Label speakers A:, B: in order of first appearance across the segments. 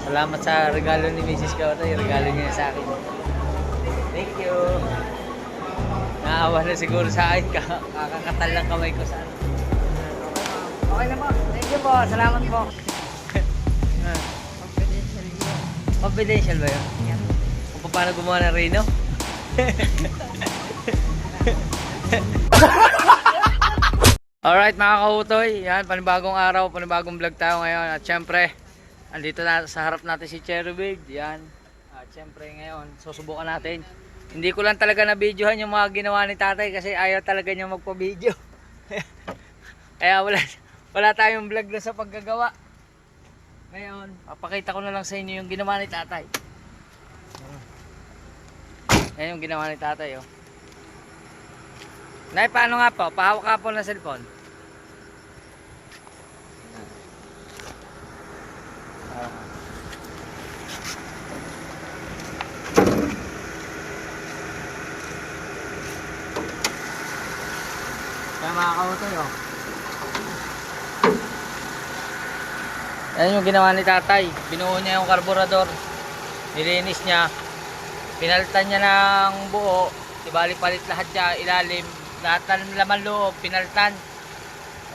A: Salamat sa regalo ni Mrs. Kautoy. Regalo niya sa akin. Thank you. Naawa na siguro sa akin. Kakakatal lang kamay ko sa ano.
B: Okay na po. Thank you po. Salamat po.
A: Confidential ba yun?
B: Yan.
A: Kung paano gumawa ng Reno? Alright mga kautoy, yan, panibagong araw, panibagong vlog tayo ngayon. At syempre, andito na sa harap natin si Cherubig, yan. At syempre ngayon, susubukan natin. Hindi ko lang talaga na-videohan yung mga ginawa ni tatay kasi ayaw talaga niya magpa-video. Kaya wala tayong vlog na sa paggagawa. Ngayon, papakita ko na lang sa inyo yung ginawa ni tatay. Yan yung ginawa ni tatay, oh. Nay, paano nga po? Pahawak ka po ng cellphone. Kaya mga kautoy, oh. Yan yung ginawa ni tatay. Binuo niya yung karburador. Nilinis niya. Pinalitan niya ng buo. Ibalik-palit lahat siya, ilalim. Lahat ng laman loob, pinalitan.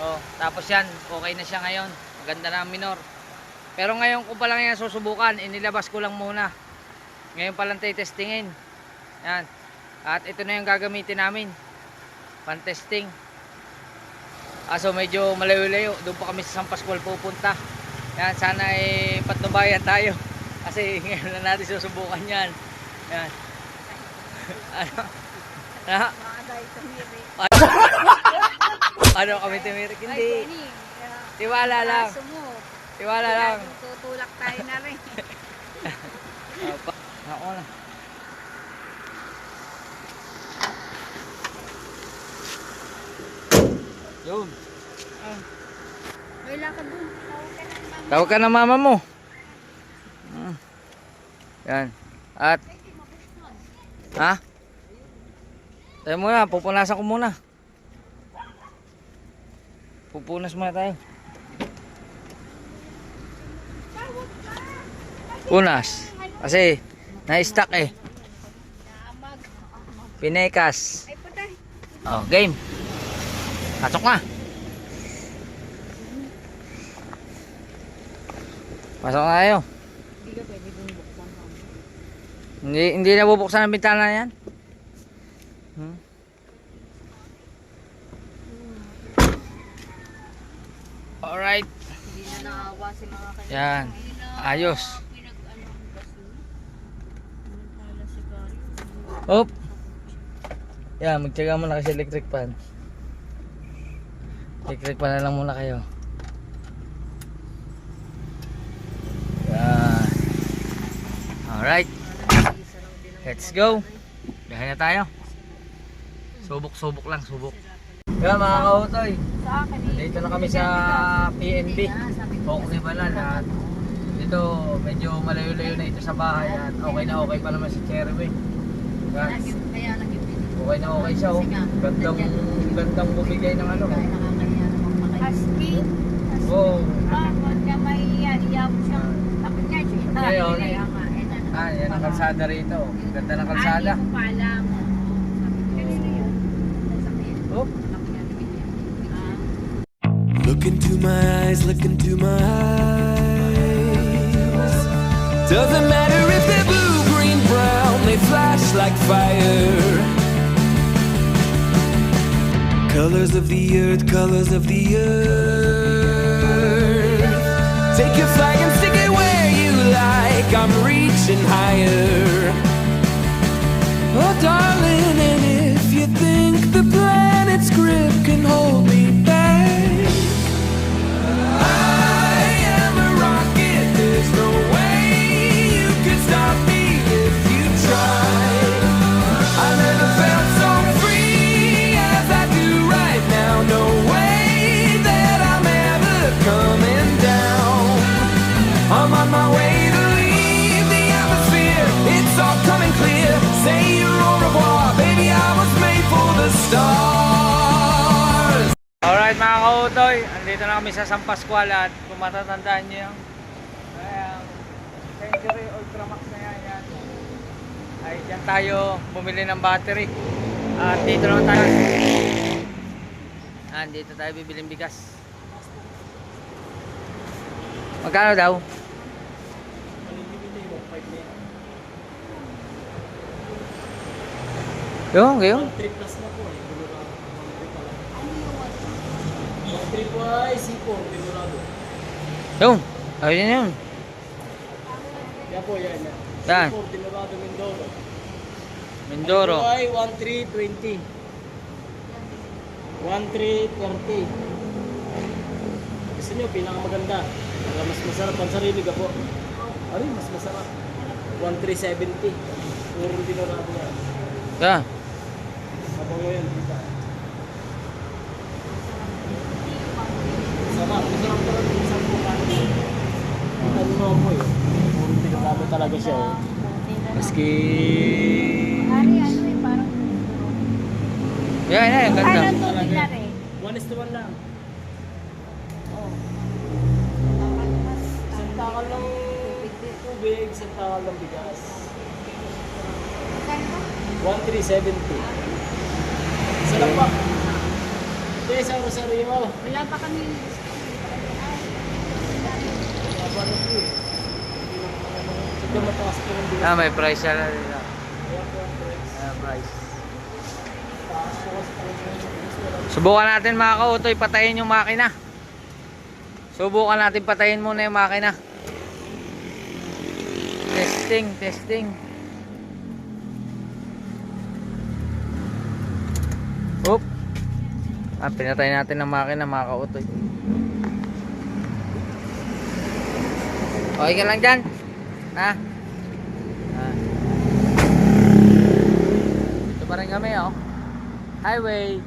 A: Oh, tapos yan, okay na siya ngayon. Maganda na ang minor. Pero ngayon ko pa lang yan susubukan. Inilabas ko lang muna. Ngayon pa lang testingin. Yan. At ito na yung gagamitin namin. Pan-testing. So medyo malayo-layo. Doon pa kami sa San Pascual pupunta. Yan, sana ay patnubayan tayo. Kasi ngayon na natin susubukan yan. Yan. Ano? Ano kami tumirik? Hindi. Tiwala lang. Tiwala lang.
B: Tutulak tayo na rin.
A: Ako na. Yun.
B: May lakad dun.
A: Tawag ka na mama mo. Yan. At ha? Tayo muna, pupunasan ko muna. Pupunas muna tayo. Punas. Kasi na-stuck eh. Pinekas. Oh, game. Pasok na. Pasok na tayo.
B: Hindi ka pwede bumuksan.
A: Hindi na bubuksan ang bintana yan. Alright.
B: Hindi na nakawa si mga kanya.
A: Yan. Ayos. Op. Yan, magtiyaga muna kasi electric fan. Electric fan na lang muna kayo. Yan. Alright. Let's go. Biyahe na tayo. Subok-subok lang, subok. Kaya mga kautoy, dito na kami sa PNB Pok Libanan at dito medyo malayo-layo na ito sa bahay at okay na okay pa naman si Cherubig. Okay na okay siya, oh. Gandang bumigay ng ano.
B: Aspi.
A: Oh.
B: Huwag ka may iyaw siyang tapos niya.
A: Ngayon, yan ang kalsada rito. Ganda ng kalsada. Oh.
C: Look into my eyes, look into my eyes. Doesn't matter if they're blue, green, brown, they flash like fire. Colors of the earth, colors of the earth. Take your flag and stick it where you like, I'm reaching higher. Oh darling, and if you think the planet's grip can hold me back, I am a rocket, there's no way you can stop me if you try. I never felt so free as I do right now, no way that I'm ever coming down. I'm on my way to leave the atmosphere, it's all coming clear. Say your au revoir, baby, I was made for the stars.
A: Alright mga kautoy, andito na kami sa San Pascual at kung matatandaan nyo yung Ultramax na yan. Ay, dyan tayo bumili ng battery. At dito naman tayo. Dito tayo bibiling bigas. Magkano daw? Yung?
B: 1 trip plus na po eh. 1 trip ay C4, Colorado.
A: Yung. Ayun yun.
B: Yan po, yan.
A: Yan.
B: C4, Colorado, Mindoro.
A: Mindoro.
B: Ito ay 1320. 1330. Gusto nyo, pinakamaganda. Para mas masarap ang sarili ka po. Ay, mas masarap. 1370. Puro Colorado yan.
A: Yan.
B: Mabango yan, dito. Sarap. Masarap talaga yung isang pungano. Ano mo mo eh. Puro Colorado talaga siya eh. Maski...
D: Hari, ano eh, parang
A: Yan, ganda.
D: parang tubig na rin.
B: 1:1 lang. Oh. Isang takal ng tubig, isang takal ng bigas. 1370. Isa lang pa. Ito isang rosaryo.
D: Wala pa kami.
B: Laban na ito eh. Sige, mataas po ng bigas.
A: May price siya na nila.
B: Kaya po ang price.
A: Price.
B: Taas po kasi po ng bigas.
A: Subukan natin mga kautoy, patayin yung makina. Subukan natin patayin muna yung makina. Testing. Oop. Pinatay natin ang makina mga kautoy. Okay ka lang dyan? Ito pa rin kami highway.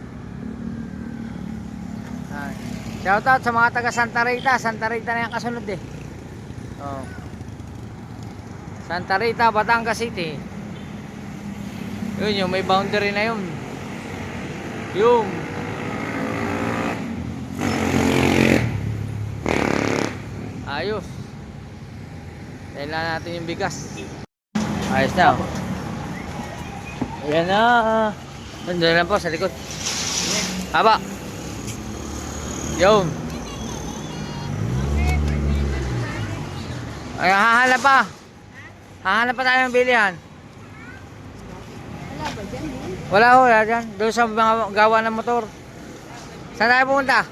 A: Shoutout sa mga taga Santa Rita. Santa Rita na yung kasunod eh. Santa Rita, Batangas City. Yun yung may boundary na yun. Yung ayos. Kailangan natin yung bigas. Ayos na. Ayan na. Nandun lang po sa likod. Haba. Yun. Ay, hahanap pa. Hahanap pa tayo ng bilihan.
D: Wala ba dyan eh?
A: Wala dyan. Doon sa mga gawa ng motor. Saan tayo pumunta?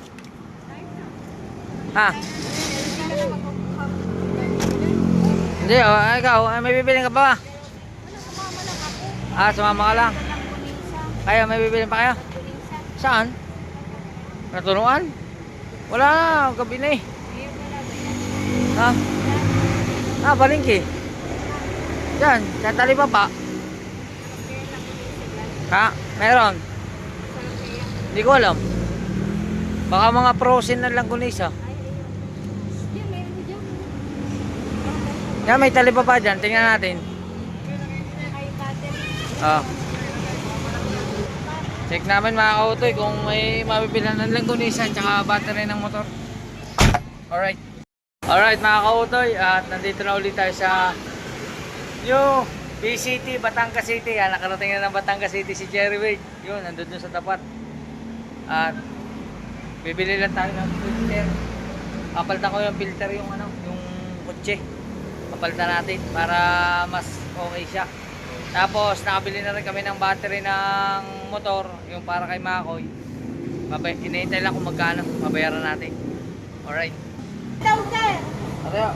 A: Ha? Hindi, ikaw, may bibilin ka ba? Sumama ka lang. Kaya may bibilin pa kayo? Saan? Natunuan? Wala na, gabi na eh. Balingki. Diyan, sa Talipapa. Meron. Hindi ko alam. Baka mga frozen na lang kunisa. Yan, may Talipapa dyan. Tingnan natin. Check namin mga kautoy kung may mabibilan ng langgunisa at saka battery ng motor. Alright mga kautoy, at nandito na ulit tayo sa New PCT, Batangas City. Nakarating na ng Batangas City si Jerry Wade. Yun, nandun dun sa tapat. At bibili lang tayo ng filter. Kapalitan ko yung filter yung kotse. Kapalitan natin para mas okay siya. Tapos nakabili na rin kami ng battery ng motor, yung para kay Makoy. Hinihintay lang kung magkano, mabayaran natin. Alright. Ariyo.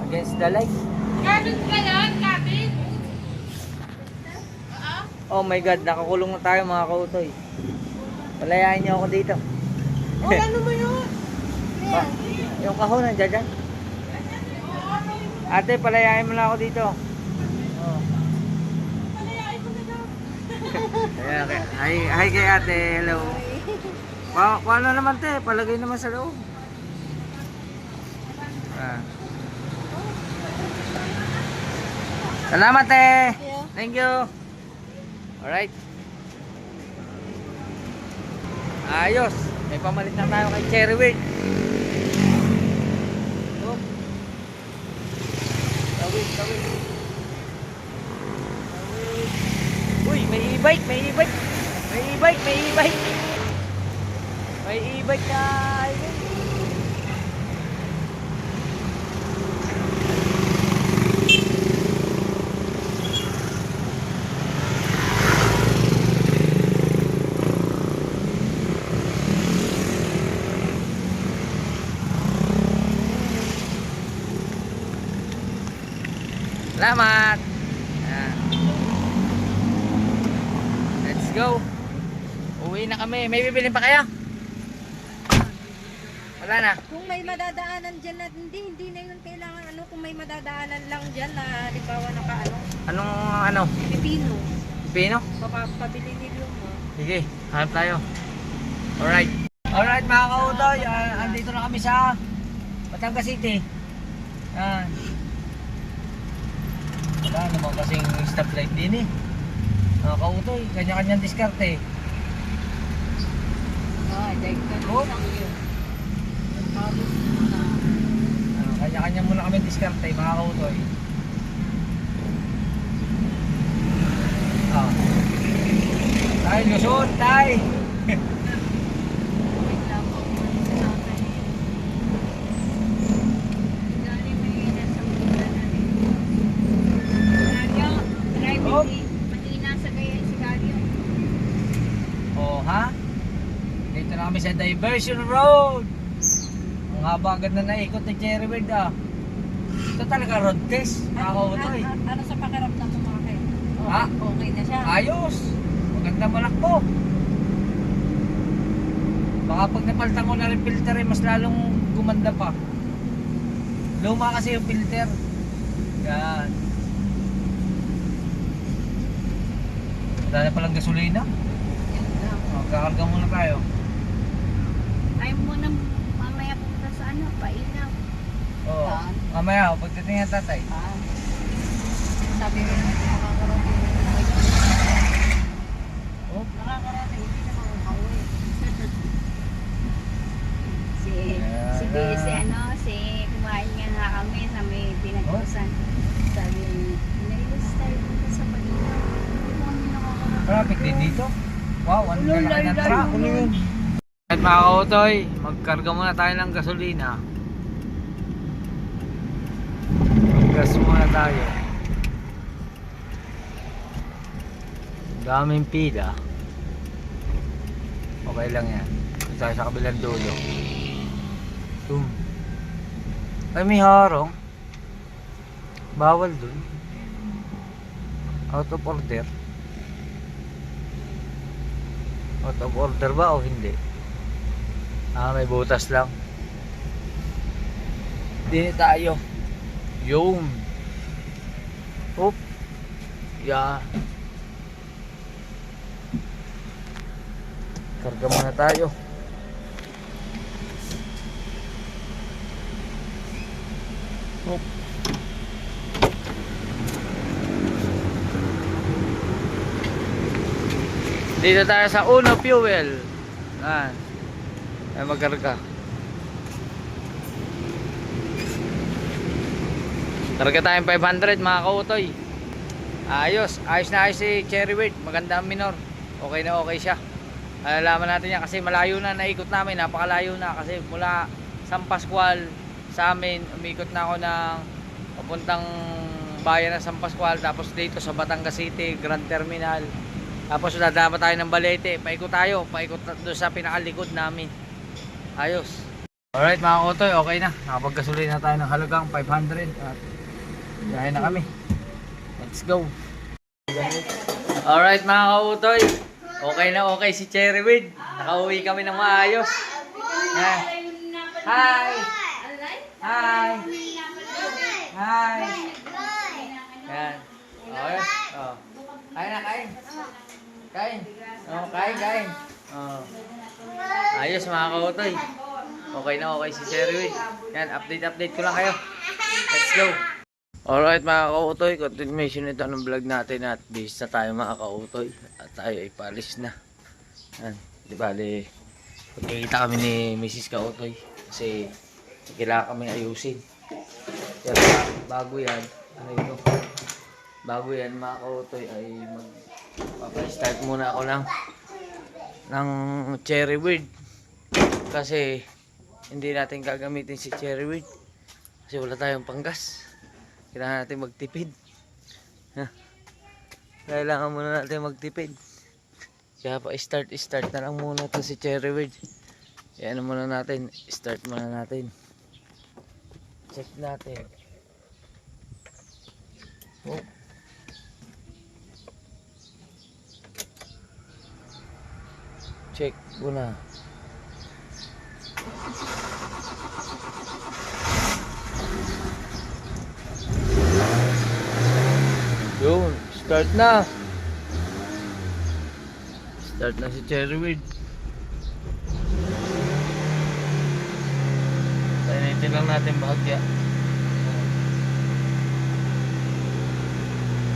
A: Against the light.
D: Garbage ka yun, garbage?
A: Oh my God, nakakulong na tayo mga kautoy. Palayain niyo ako dito.
D: Ano ba yun?
A: Yung kahon nandiyan dyan. Ate, palayain mo na ako dito.
D: Palayain ko na daw.
A: Okay. Hi kay ate, hello. Paano naman te, palagay naman sa loob. Salamat eh. Thank you. Alright. Ayos. May pamalit na tayo kay Cherry Wade. Oh. Tawid. Uy, may e-bike. May e-bike na. Salamat. Ayan. Let's go. Uwi na kami. May bibilin pa kaya? Wala na.
D: Kung may madadaanan dyan na, hindi na yun kailangan ano, kung may madadaanan lang dyan na, halimbawa
A: Anong ano?
D: pipino,
A: Pino?
D: pabili nilo mo.
A: Sige, hanap tayo. Alright. Alright mga kautoy, andito na kami sa Batangas City. Yan. Wala naman kasing stoplight din eh. Mga kautoy, kanya-kanyang diskarte.
D: Dahil ka
A: Oh.
D: lang yun.
A: Kanya-kanya muna kami diskarte mga kautoy. Tayo, Luzon, tayo. Oh. Oh, ha? Dito na kami sa Diversion Road. Ang haba agad na naikot ni Cherry Wade ah. Ito talaga road test, mga kautoy.
D: Ano sa pakiramdam mo mga kayo?
A: Ha?
D: Okay na siya.
A: Ayos! Maganda malakbo. Baka pag napalitan ko na rin filter eh, mas lalong gumanda pa. Luma kasi yung filter. Yan. Wala na palang gasolina. Kakarga muna tayo.
D: Ay mo na mamaya punta sa ano, painaw.
A: Oo.
D: Saan?
A: Mamaya, pagdating ng tatay.
D: Sabi rin nakakarating.
A: Oh.
D: Nakakarating, hindi na makakauwi. si kumain nga kami sa may pinagkusan. Sabi, nailis tayo punta sa painaw. Hindi mo kami nakakarating.
A: Traffic din dito. Wow, ang lalaki ng truck. Ano yun? At mga kautoy, magkarga muna tayo ng gasolina. Maggas muna tayo. Daming pila. Okay lang yan. Tayo sa kabilang dulo. Boom. Ay, may harong. Bawal dun. Out of order. Out of order ba o hindi? May butas lang. Dini tayo. Yung. Oop. Yeah. Karga muna tayo. Oop. Dito tayo sa Uno Fuel. Ay magkarga. Karga tayong 500 mga kautoy. Ayos na ayos si Cherry Wade. Maganda ang minor. Okay na okay siya. Alalaman natin yan kasi malayo na naikot namin. Napakalayo na kasi mula San Pascual sa amin umikot na ako ng papuntang bayan ng San Pascual, tapos dito sa Batangas City Grand Terminal, tapos dadama tayo ng Balete, paikot doon sa pinakalikod namin. Ayos. Alright mga kautoy, okay na, nakapaggasolina na tayo ng halagang 500 at biyahe na kami. Let's go. Alright mga kautoy, okay na okay si Cherry Wade. Nakauwi kami ng maayos. Hi! Hi! Hi! Yan. Okay. Oh. Kain na, kain. Kain. Oh, kain. Oh. Ayos mga kautoy. Okay na okay si Cherry Wade. Yan, update ko lang kayo. Let's go. Alright mga kautoy, continuation ito ng vlog natin at bis na tayo mga kautoy. At tayo ay palis na. Yan. Di bali, pagkikita kami ni Mrs. Kautoy kasi kailangan kami ayusin. Pero bago yan, ano ito? Bago yan mga kautoy ay magpapastart muna ako ng cherry wood. Kasi hindi natin gagamitin si cherry wood. Kasi wala tayong panggas. Kailangan natin magtipid. Kailangan muna natin magtipid. Kaya pa start na lang muna to si cherry wood. Yan muna natin. Start muna natin. Check natin. Oh. Check muna. Yun, start na. Start na si cherry wood. Painitin lang natin bahagya.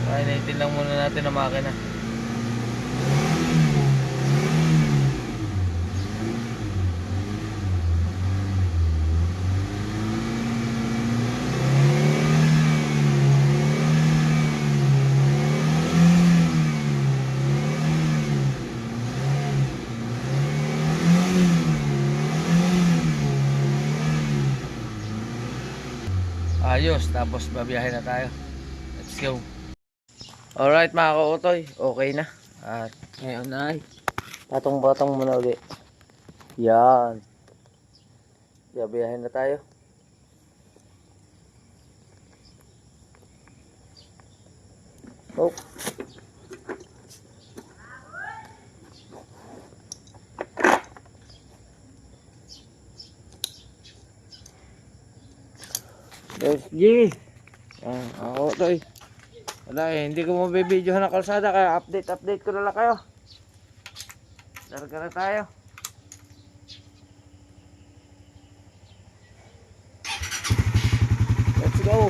A: Painitin lang muna natin ang makina. Ayos, tapos babiyahe na tayo. Let's go. Alright mga kautoy, okay na. At ngayon na ay patong-patong muna ulit. Yan. Babiyahe na tayo. Oh. G. Ako to eh. Wala eh, hindi ko mabibidyohan na kalsada kaya update ko na lang kayo. Larga na tayo. Let's go.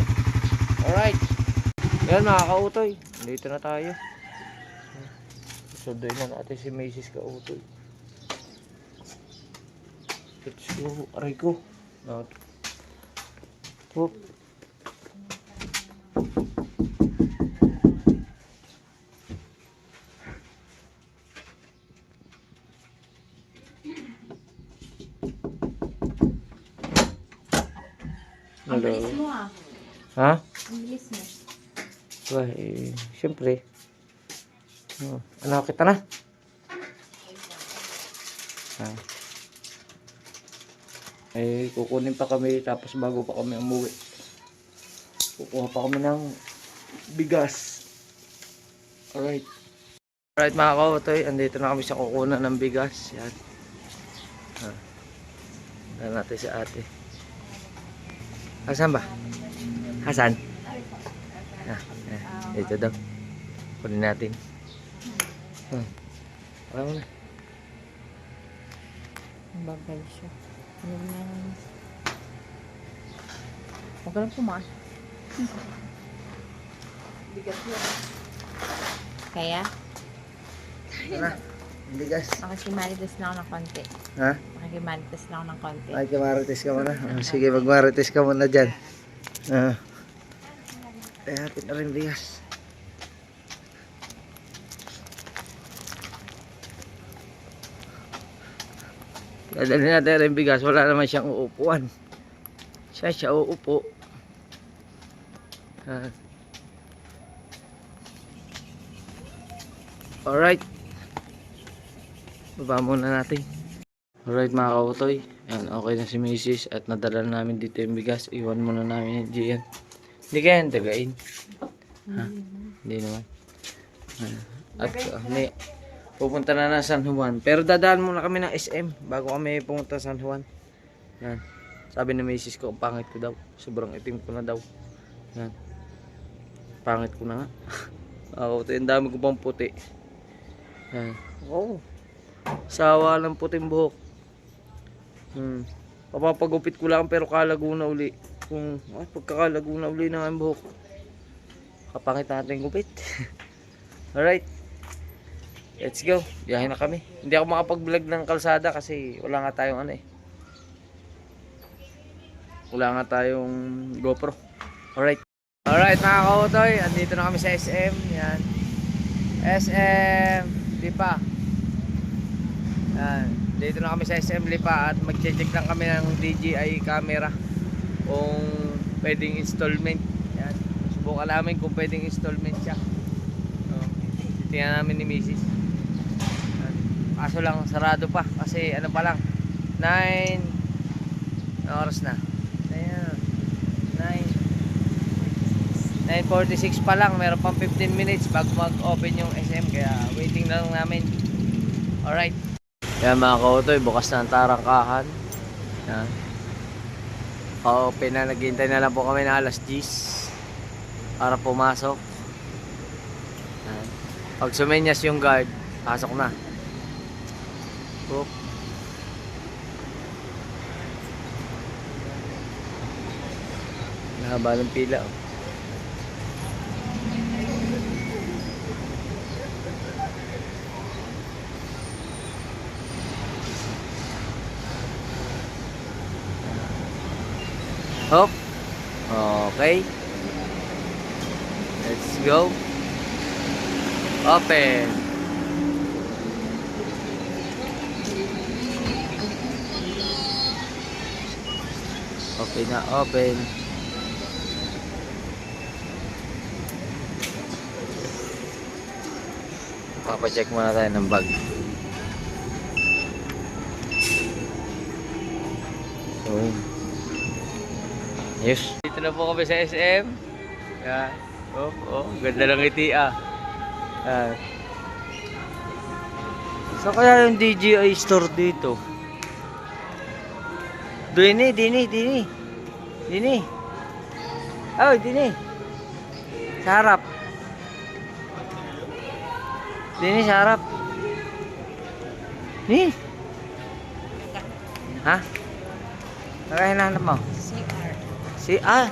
A: Alright. Yan mga kautoy. Dito na tayo. Sunduin na natin si Mrs. Kautoy. Let's go. Aray ko. Oh.
D: Ang bilis mo ah.
A: Ha?
D: Ang bilis mo.
A: Wah, siyempre. Ano, kita na? Kukunin pa kami tapos bago pa kami umuwi. Kukuha pa kami ng bigas. Alright. Alright mga kautoy, andito na kami sa kukunan ng bigas. Yan. Dala natin si ate. Hasan ba? Hasan? Ito daw. Kunin natin. Alam mo na.
D: Ang bagal siya. Huwag ka lang pumaan. Bigas mo. Kaya?
A: Ano? Bigas.
D: Makikimarites na ako ng konti.
A: Ha?
D: Makikimarites na ako ng konti.
A: Ay, kamarites ka muna. Sige, magmarites ka muna dyan. Atin na rin bigas. Dadali natin rin bigas. Wala naman siyang uupuan. Siya uupo. Alright. Baba muna natin. Alright mga kautoy. Yan, okay na si Mrs. At nadala namin dito yung bigas. Iwan muna namin yung GN. Hindi kaya yung tagain. Ha? Hindi naman. At pupunta na San Juan. Pero dadaan muna kami ng SM bago kami pumunta San Juan. Yan. Sabi ni Mrs. ko, pangit ko daw. Sobrang itim ko na daw. Yan. Pangit ko na nga. Ako, yung dami ko pang puti. Yan. Oh. Sawa ng puting buhok. Papapagupit ko lang pero kalago na uli. Kung pagkakalago na uli ng buhok. Kapangit natin gupit. Alright. Let's go. Biyahe na kami. Hindi ako makapag-vlog ng kalsada kasi wala nga tayong ano eh. Wala nga tayong GoPro. Alright. Alright mga kautoy. Andito na kami sa SM. Yan. SM Lipa. Yan. Dito na kami sa SM Lipa at mag-check lang kami ng DJI camera kung pwedeng installment. Yan. Subukan namin kung pwedeng installment siya. So, tingnan namin ni Mrs. Yan. Kaso lang sarado pa kasi ano pa lang 9 oras na. Ayan. 9:46 pa lang, meron pang 15 minutes bago mag-open yung SM kaya waiting na lang namin. Alright. Kaya mga kautoy, bukas na ang tarangkahan. Yan. Open na, naghihintay na lang po kami na alas 10 para pumasok. Yan. Pag sumenyas yung guard, pasok na. Oop. Nahaba ng pila. Hop. Okay. Let's go. Open. Okay na, open. Papacheck muna tayo ng bag. So, yes. Dito na po kami sa SM. Yan. Oh, ganda ng ngiti ah. Yan. So kaya yung DJI store dito? Dini. Oh, dini. Sa harap. Dini sa harap. Ni. Ha? Nakahinahanap mo? CR.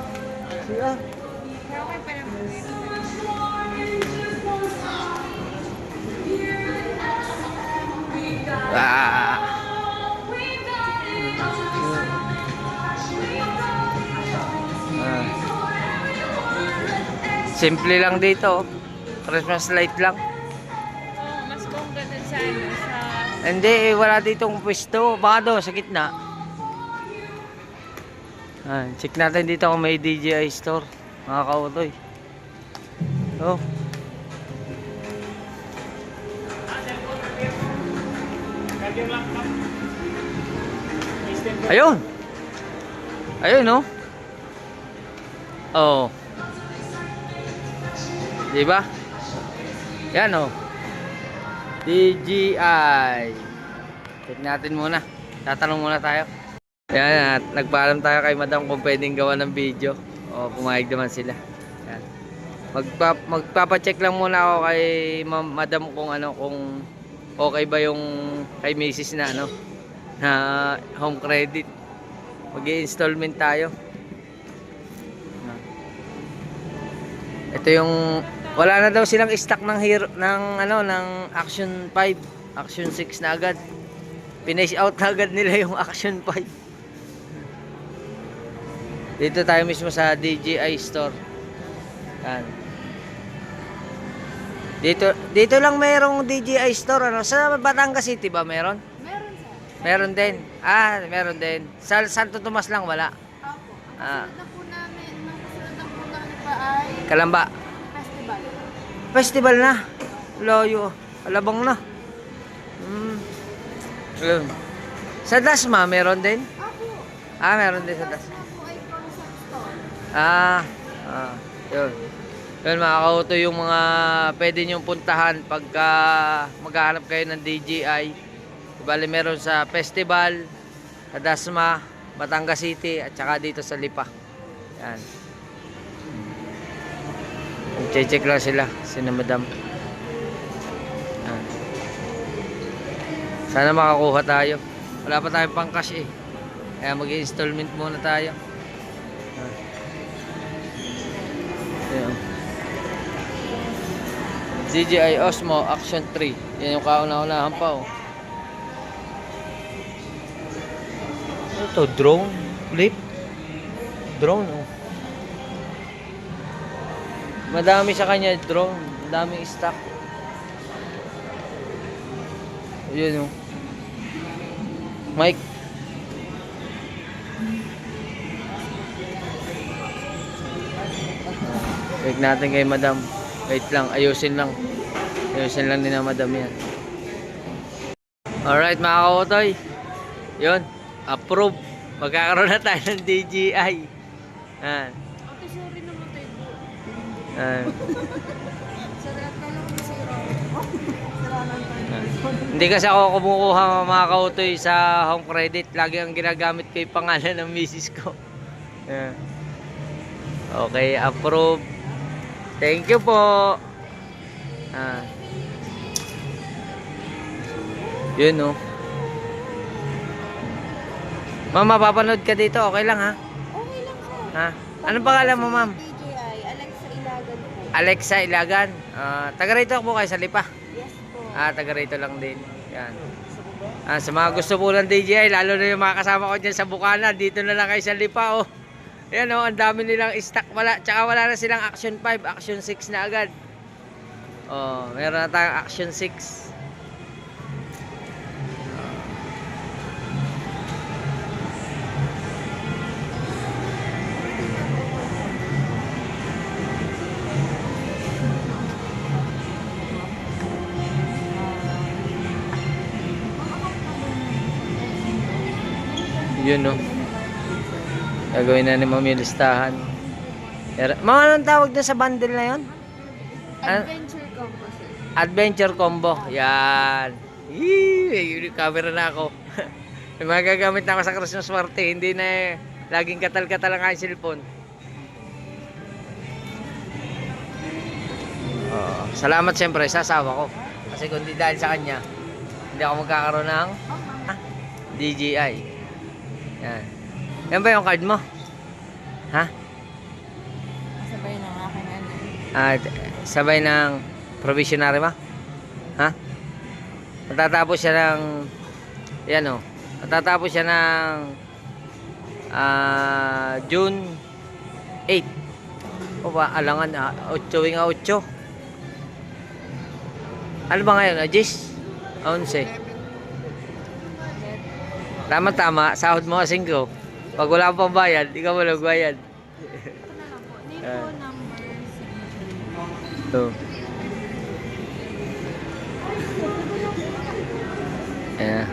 A: Simple lang dito. Christmas light lang.
D: Mas bongga dun sa ano, sa...
A: Hindi, wala ditong pwesto. Baka doon, sa gitna. Check natin dito kung may DJI store. Mga kautoy. Oh. Ayun. Ayun, no? Oh. Diba? Yan, oh. DJI. Check natin muna. Tatanong muna tayo. Yan, at nagpaalam tayo kay madam kung pwedeng gawa ng video. O, pumayag naman sila. Yan. Magpapacheck lang muna ako kay madam kung ano, kung okay ba yung kay Mrs. na ano, na home credit. Mag-i-installment tayo. Ito yung wala na daw silang stock ng hero, ng ano, ng Action 5, Action 6 na agad. Finish out na agad nila yung Action 5. Dito tayo mismo sa DJI store. Yan. Dito lang mayroong DJI store, ano? Sa Batangas City ba meron?
D: Meron sir.
A: Meron din. Meron din. Sa Santo Tomas lang wala.
D: Opo.
A: Ah.
D: Ang kasunod na po namin pa ay
A: Kalamba.
D: festival.
A: Festival na. Loyo. Alabang na. Ayun. Sa Dasma meron din?
D: Opo.
A: Meron din sa Dasma.
D: Opo ay concept store.
A: Yun. Yun mga kauto yung mga pwede nyong puntahan pagka maghahanap kayo ng DJI. Bali meron sa festival, sa Dasma, Batangas City at saka dito sa Lipa. Yan. Check lang sila, sina madam. Yan. Sana makakuha tayo. Wala pa tayong pang cash eh. Kaya mag-installment muna tayo. Ayan. DJI Osmo Action 3. Yan yung kauna-unahan pa oh. Ito, drone. Flip. Drone oh. Madami sa kanya drone. Madaming stock. Yun oh. Mic. Wait natin kay madam. Wait lang, ayusin lang. Ayusin lang din na madam yan. Alright mga kautoy. Yun, approve. Magkakaroon na tayo ng DJI. Yan.
D: Ate, sorry naman tayo.
A: Yan.
D: Sarap na lang masira.
A: Hindi kasi ako kumukuha mga kautoy sa home credit. Lagi ang ginagamit ko yung pangalan ng misis ko. Yan. Okay, approve. Thank you po. Yun oh. Ma'am, mapapanood ka dito. Okay lang ha?
D: Okay lang sir.
A: Ha? Anong pangalan mo ma'am?
D: DJI, Alexa Ilagan po.
A: Alexa Ilagan. Taga rito po kayo sa Lipa.
D: Yes po.
A: Taga rito lang din. Yan. Sa mga gusto po ng DJI, lalo na yung mga kasama ko dyan sa Bukana, dito na lang kayo sa Lipa oh. Ayan oh, ang dami nilang stock. Tsaka wala na silang Action 5, Action 6 na agad. Oh, meron na tayong Action 6. Yun no. Gagawin na ni Mami yung listahan. Mga anong tawag na sa bundle na yun?
D: Adventure combo sir.
A: Adventure combo. Yan. Yee, camera na ako. May mga gagamit na ako sa Christmas party. Hindi na laging katal-katal ang aking cellphone. Salamat siyempre sa asawa ko. Kasi kung di dahil sa kanya, hindi ako magkakaroon ng DJI. Yan. Yan ba yung card mo? Ha?
D: Sabay ng akin
A: Sabay ng provisionary mo? Ha? Matatapos siya ng yan o. Matatapos siya ng June 8. O ba? Alangan 8 nga 8. Ano ba ngayon? 10? 11. Tama-tama. Sahod mo 5. Pag wala pang bayad, di ka mo nagbayad.
D: Ito na lang po. Name po, number, signature.
A: Ito. Ayan.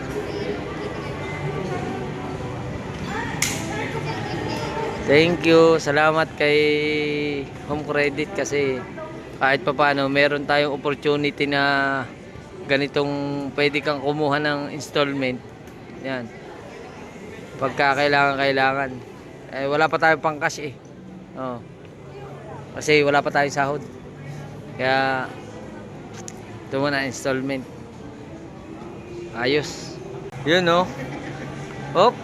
A: Thank you. Salamat kay Home Credit kasi kahit pa paano meron tayong opportunity na ganitong pwede kang kumuha ng installment. Yan. Pagka kailangan. Wala pa tayong pang cash eh. Oh. Kasi wala pa tayong sahod. Kaya ito muna installment. Ayos. Yun no. Hop.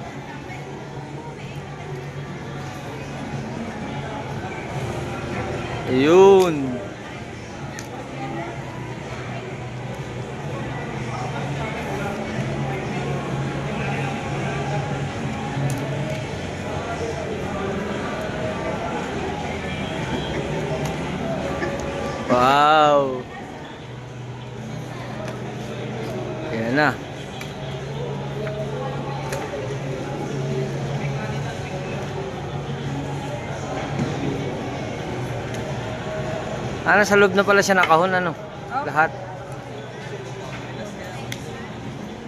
A: Ayun. Wow. Yan na. Sa loob na pala siya nakahon ano? Lahat.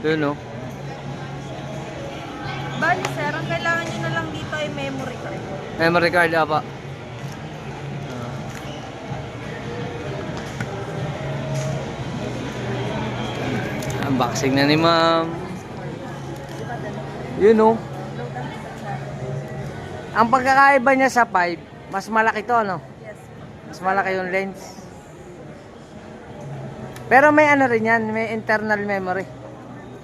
A: Yun no.
D: Bali sir, ang kailangan nyo na lang dito ay memory card.
A: Memory card apa. Unboxing na ni ma'am. Yun no. Ang pagkakaiba niya sa 5, mas malaki to ano?
D: Yes.
A: Mas malaki yung lens. Pero may ano rin yan, may internal memory.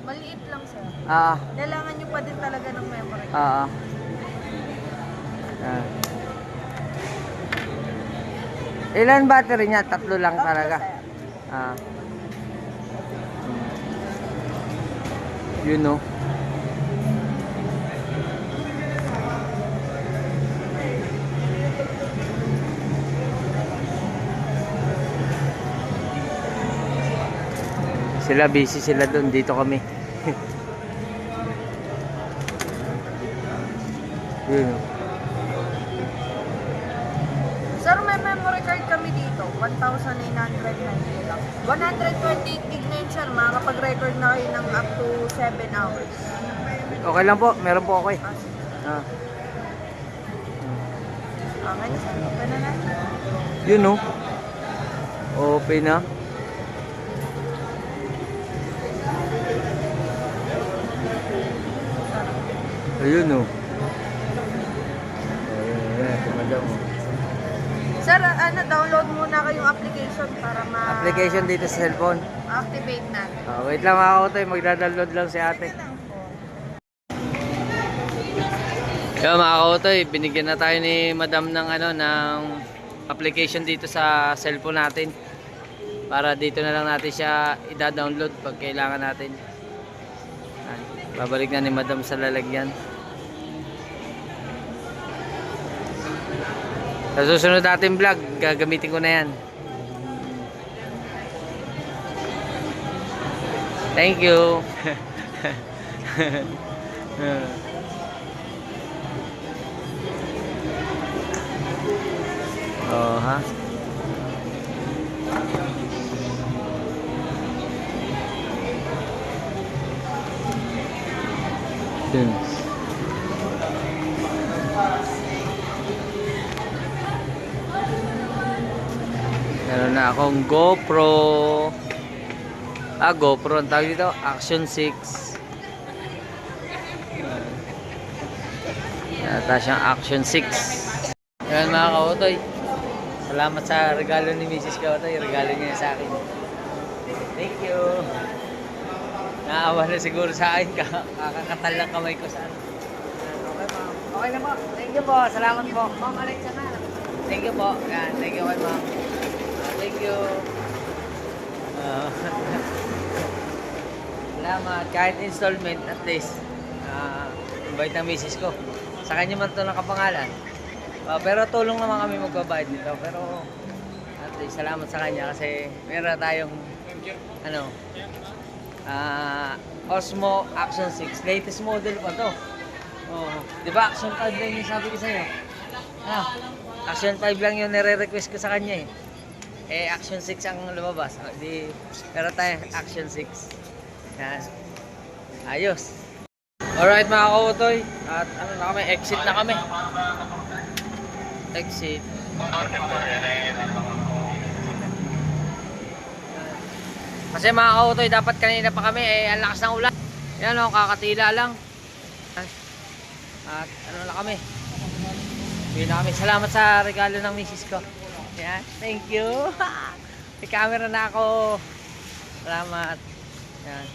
D: Maliit lang sir.
A: Oo.
D: Kailangan nyo pa din talaga ng memory.
A: Oo. Ilan battery niya? 3 lang talaga. Ah. Yun no. Sila busy sila doon, dito kami. Yun no.
E: Sir, may memory card kami dito. 1,990 lang. 128 gig na yun, sir. Makakapag-record na kayo ng up to 7 hours.
A: Okay lang po, meron po okay. Ah.
E: Okay, sir. Okay na natin.
A: Yun no. Open na. Ayun no. Ayan, tumadaw mo.
E: Sir, download muna kayong application para
A: Application dito sa cellphone.
E: activate natin.
A: Wait lang mga kautoy, magdadaload lang si ate. Yo mga kautoy, binigyan na tayo ni madam ng ng application dito sa cellphone natin. Para dito na lang natin siya i-download pag kailangan natin. Babalik na ni madam sa lalagyan. Sa susunod natin vlog, gagamitin ko na yan. Thank you. Oh, ha? Dun. Meron na akong GoPro. GoPro ang tawag dito, Action 6. Yata siyang Action 6. Ayan mga kautoy. Salamat sa regalo ni Mrs. Kautoy. Regalo niya sa akin. Thank you. Naawa na siguro sa akin. Kakakatal lang kamay ko sa ano. Okay ma'am. Okay na po. Thank you po. Salamat po. Ma'am Alexa na. Thank you po. Yan. Thank you kay ma'am. Thank you. Salamat. Kahit installment at least. Invite ng misis ko. Sa kanya man ito nakapangalan. Pero tulong naman kami magbabayad dito. Pero at least salamat sa kanya kasi meron tayong Osmo Action 6. Latest model pa to. Di ba Action 5 lang yung sabi ko sa'yo? Action 5 lang yung nire-request ko sa kanya eh. Action 6 ang lumabas. Meron tayong Action 6. Yan. Ayos. Alright mga kautoy. At na kami, exit na kami. Exit. Kasi mga kautoy, dapat kanina pa kami ang lakas ng ulan. Yan kakatila lang. At na kami. Bili na kami. Salamat sa regalo ng misis ko. Yan, thank you. May camera na ako. Salamat. Yan.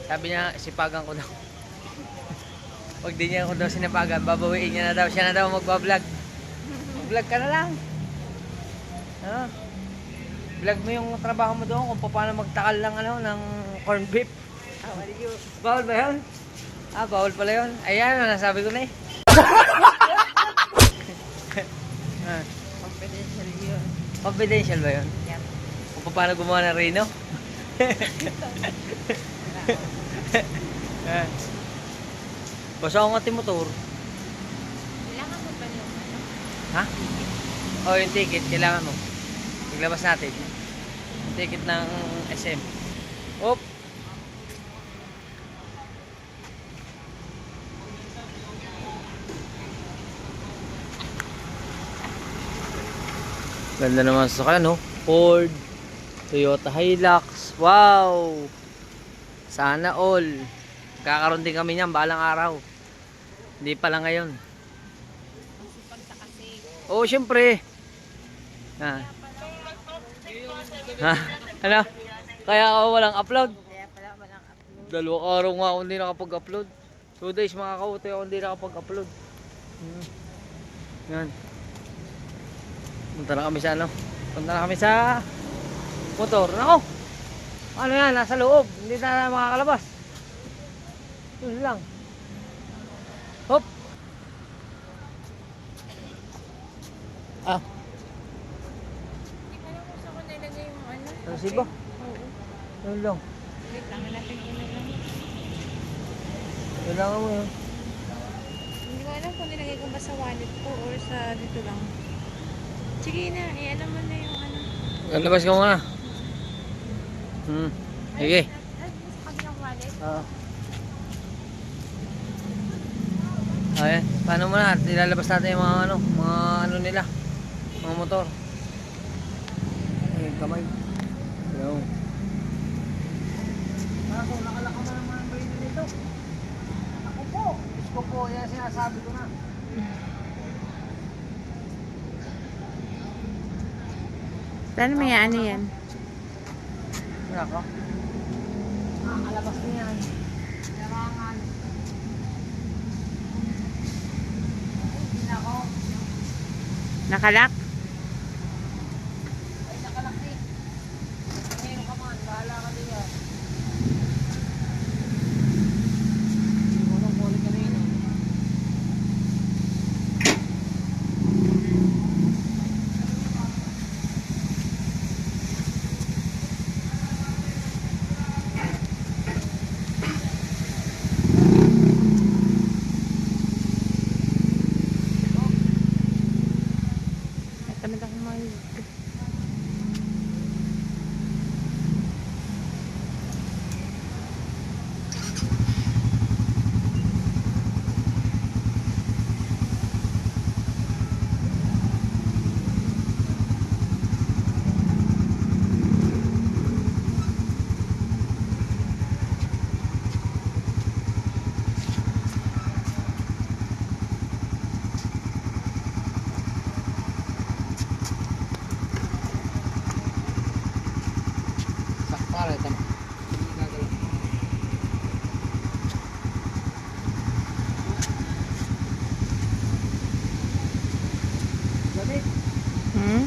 A: Sabi niya, sipagan ko daw. Pag di niya ako daw sinapagan, babawiin niya na daw. Siya na daw magbablog. Mag-vlog ka na lang. Vlog mo yung trabaho mo doon kung paano magtakal ng ng corn beef. Bawal ba yun? Bawal pala yun. Ayan, nasabi ko na eh.
E: Confidential yun.
A: Confidential ba yun?
E: Yep.
A: Kung paano gumawa ng Reno? Basta ako nga motor.
E: Kailangan mo ba yung
A: Ha? Yung ticket, kailangan mo. Paglabas natin. Yung ticket ng SM. Op! Ganda naman sa kanya, no? Ford, Toyota Hilux. Wow! Sana all. Kakaroon din kami niyan balang araw. Hindi pa lang ngayon. Oo, syempre. Ha? Ano? Kaya ako walang upload.
E: Kaya pala walang upload.
A: 2 araw nga ako hindi nakapag-upload. 2 days mga kautoy ako hindi nakapag-upload. Yan. Punta na kami sa Punta na kami sa motor. Nako! Ano yan, nasa loob. Hindi na makakalabas. Yun lang. Hop. Ah,
D: Hindi ko alam kung saan ko nilagay yung ano.
A: resibo.
D: Oo.
A: Yun lang.
D: Wait lang, hanapin ko na lang.
A: Yun lang mo yun.
D: Hindi ko alam kung nilagay ko ba sa wallet ko or sa dito lang. Sige na, alam mo na yung ano.
A: Lalabas ka muna. Sige.
D: Ay, sa kabilang wallet.
A: Oo. Ayan, paano muna? Ilalabas natin yung mga ano nila. Mga motor. Ayan, kamay. Ayan. Kaso, nakalaka mo naman ang brain nito. Ako po. Isko po, yan sinasabi ko na.
D: Paano may ano yan?
A: Wala ko. Alabas mo yan. Kailangan. Hindi na ako.
D: Nakalak?
A: Ay, nakalaki. Ngayon ka man, bahala ka din yan. Hindi mo nang kulit kanina.
D: Tamad ako mag...
A: Sakpare, tama. Lamig.
D: Hmm?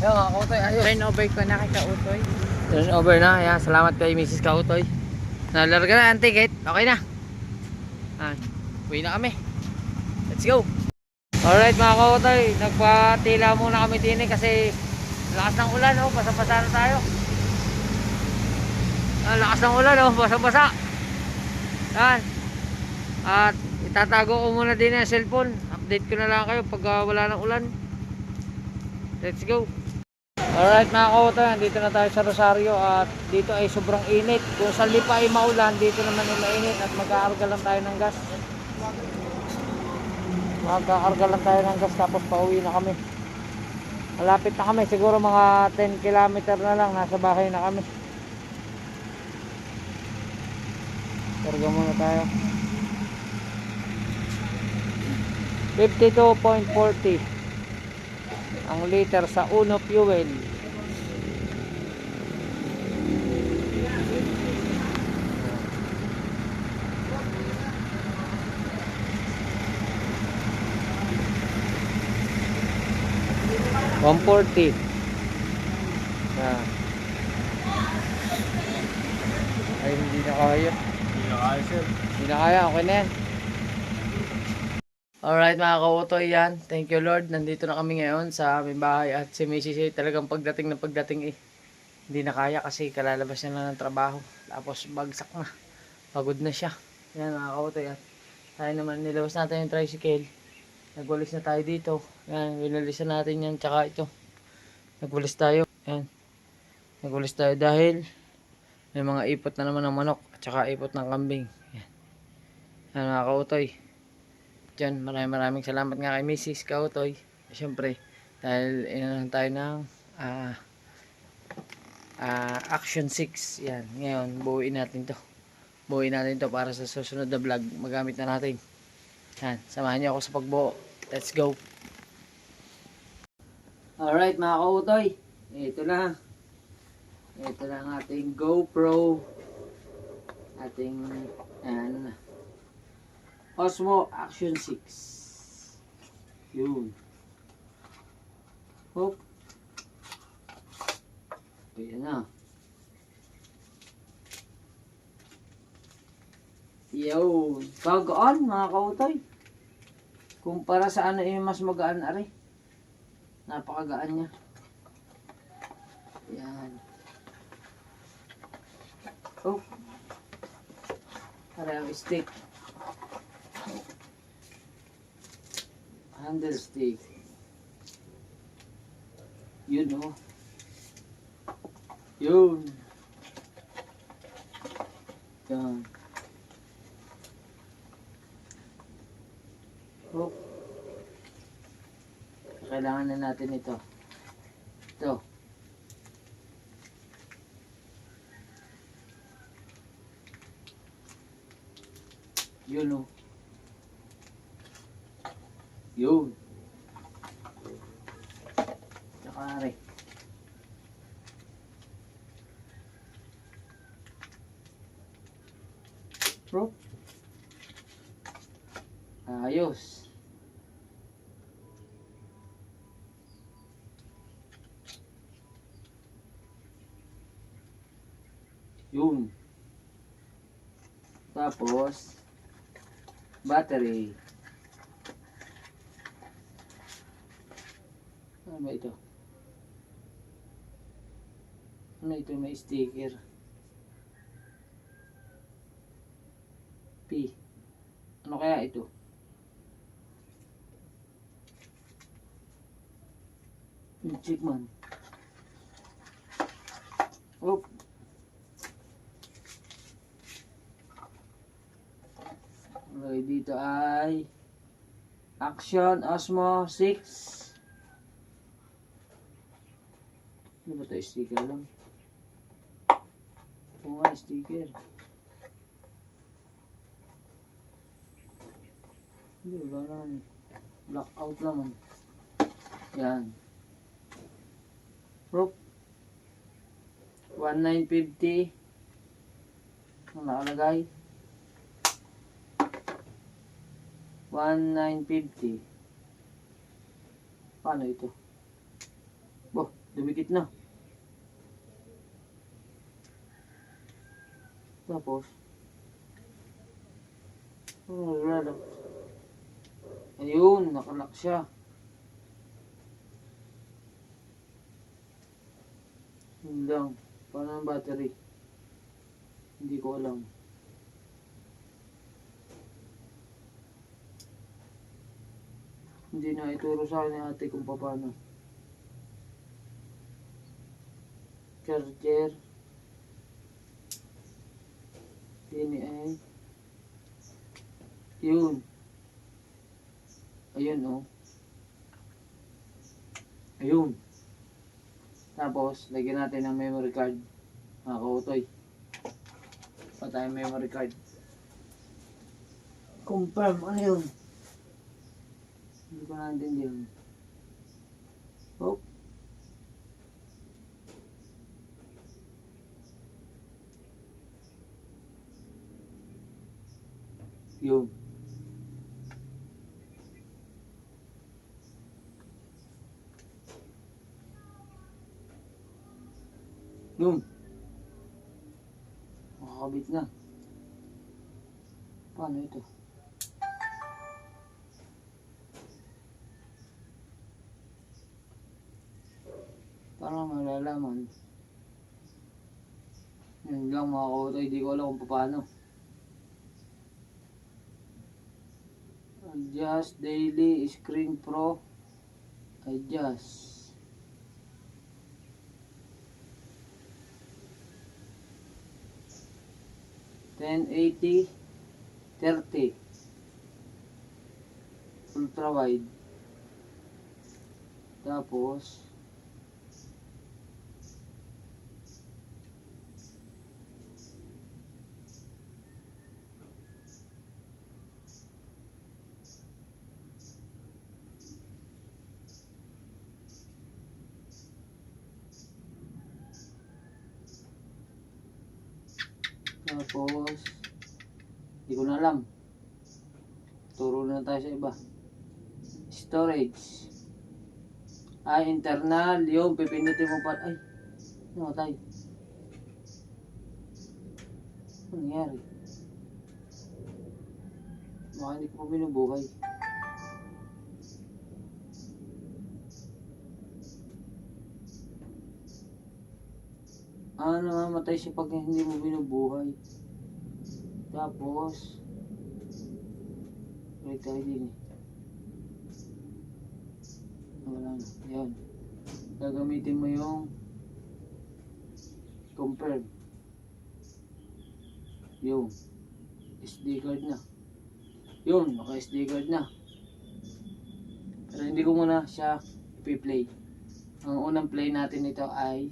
A: Yan mga kautoy, ayos.
D: Turn over ko na kay Kautoy.
A: Turn over na. Ayan, salamat kay Mrs. Kautoy. Nalarga na ang ticket. Okay na. Uwi na kami. Let's go. Alright mga kautoy, nagpatila muna kami din kasi lakas ng ulan, oh. Basa-basa na tayo. Lakas ng ulan, oh. Basa-basa. Yan. At itatago ko muna din ang cellphone. Update ko na lang kayo pag wala ng ulan. Let's go. Alright mga kautoy, dito na tayo sa Rosario at dito ay sobrang init. Kung sa Lipa ay maulan, dito naman ay mainit at mag-aarga lang tayo ng gas. Mag-aarga lang tayo ng gas tapos pauwi na kami. Malapit na kami, siguro mga 10 kilometer na lang, nasa bahay na kami. Karga muna tayo. 52.40 ang liter sa Uno Fuel. $140. Yan. Ay, hindi na kaya.
B: Hindi na kaya, sir.
A: Hindi na kaya, okay na yan. Alright mga kautoy, yan. Thank you Lord. Nandito na kami ngayon sa aming bahay at si Mrs. talagang pagdating eh. Hindi na kaya kasi kalalabas niya lang ng trabaho. Tapos bagsak na. Pagod na siya. Yan mga kautoy. At tayo naman nilabas natin yung tricycle. Nagwalis na tayo dito. Yan, winalisan natin yan. Tsaka ito. Nagwalis tayo. Yan. Nagwalis tayo dahil may mga ipot na naman ng manok. At tsaka ipot ng kambing. Yan. Yan mga kautoy. Diyan, maraming salamat nga kay Mrs. Kautoy. Siyempre, dahil inahan tayo ng Action 6. Yan, ngayon, buuin natin to. Buuin natin to para sa susunod na vlog. Magamit na natin. Yan, samahan niyo ako sa pagbuo. Let's go. Alright mga kautoy. Ito na. Ito na ang ating GoPro. Ating, Osmo Action 6. Yun. Hop. Ayan na. Yun. Pagaan mga kautoy. Kumpara sa ano yung mas magaan ari. Napakagaan niya. Yan. Oh. Parang stick. Handle stick. Yun oh. Yun. Yan. Oh. Kailangan na natin ito. Ito. Yun oh. Yun. Tsaka ari. Bro. Ayos. Yun. Tapos battery. Ano ba ito? Ano ito? May sticker. P. Ano kaya ito? Check man. Oh. Okay, dito ay Action Osmo 6. Ano ba ito? Sticker lang. Oo nga, sticker. Hindi, wala naman. Blackout naman. Yan. Rope. 1950. Ang nakalagay. 1950. Paano ito? Boh, dumikit na. Tapos, ayun, nakalock siya. Yun lang. Paano ang battery? Hindi ko alam. Hindi na ituro sa akin ni ate kung paano. Charger. DNA. Yun. Ayun oh. Ayun. Tapos, lagyan natin ng memory card. Mga kautoy. Pa tayong memory card. Confirm. Ano yun? Hindi ko naintindihan. Oh. Yun. Yun. Makakabit na. Paano ito? Parang malalaman. Yun lang mga kautoy, hindi ko alam kung paano. Adjust daily screen pro. Adjust. $1080 30 ultra wide. Tapos hindi ko na alam. Turo na tayo sa iba. storage. Internal, yung pipindutin mo pa. Ay, namatay. Ano nangyari? Baka hindi ko pa binubuhay. Namamatay siya pag hindi mo binubuhay. Tapos, wait tayo din eh. Wala na. Yan. Gagamitin mo yung confirm. Yung SD card na. Yun, naka SD card na. Pero hindi ko muna siya i-play. Ang unang play natin ito ay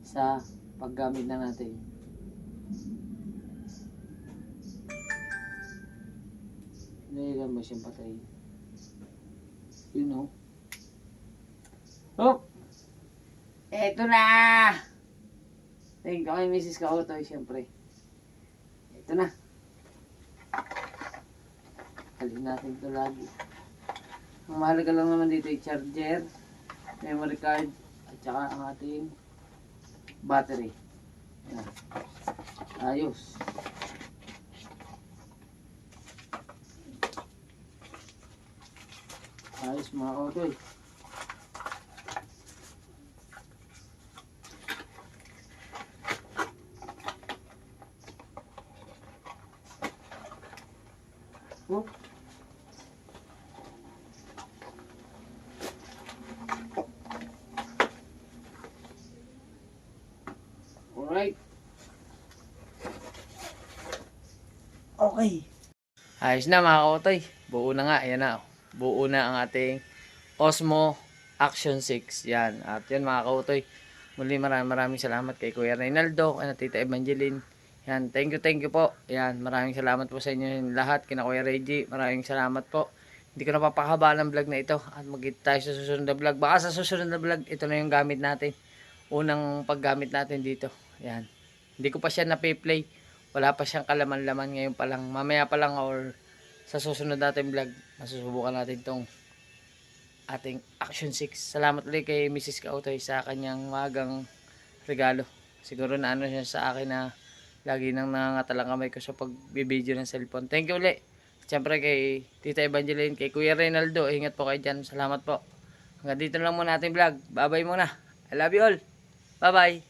A: sa paggamit na natin. Nailan ba siyang patay? Yun o. Oh! Eto na! Thank you kay Mrs. Kautoy, siyempre. Eto na. Halin natin ito lagi. Ang mahalaga lang naman dito ay charger, memory card, at saka ang ating battery. Ayan. Ayos. Ayos mga kautoy. Oh. Alright. Okay. Ayos na mga kautoy. Buo na nga. Ayan na. Buo na ang ating Osmo Action 6. Yan. At yan mga kautoy. Muli maraming salamat kay Kuya Reynaldo, kay Tita Evangeline. Yan. Thank you po. Yan. Maraming salamat po sa inyo lahat. Kina Kuya Reggie. Maraming salamat po. Hindi ko napapakaba ng vlog na ito. At magkita tayo sa susunod na vlog. Baka sa susunod na vlog, ito na yung gamit natin. Unang paggamit natin dito. Yan. Hindi ko pa siya nape-play. Wala pa siyang kalaman-laman ngayon pa lang. Mamaya pa lang or sa susunod natin vlog, masusubukan natin tong ating Action 6. Salamat ulit kay Mrs. Kautoy sa kanyang magang regalo. Siguro na ano siya sa akin na lagi nang nangangatalang kamay ko sa pagbibideo ng cellphone. Thank you ulit. Siyempre kay Tita Evangeline, kay Kuya Reynaldo. Ingat po kayo dyan. Salamat po. Hanggang dito lang muna ating vlog. Bye-bye muna. I love you all. Bye-bye.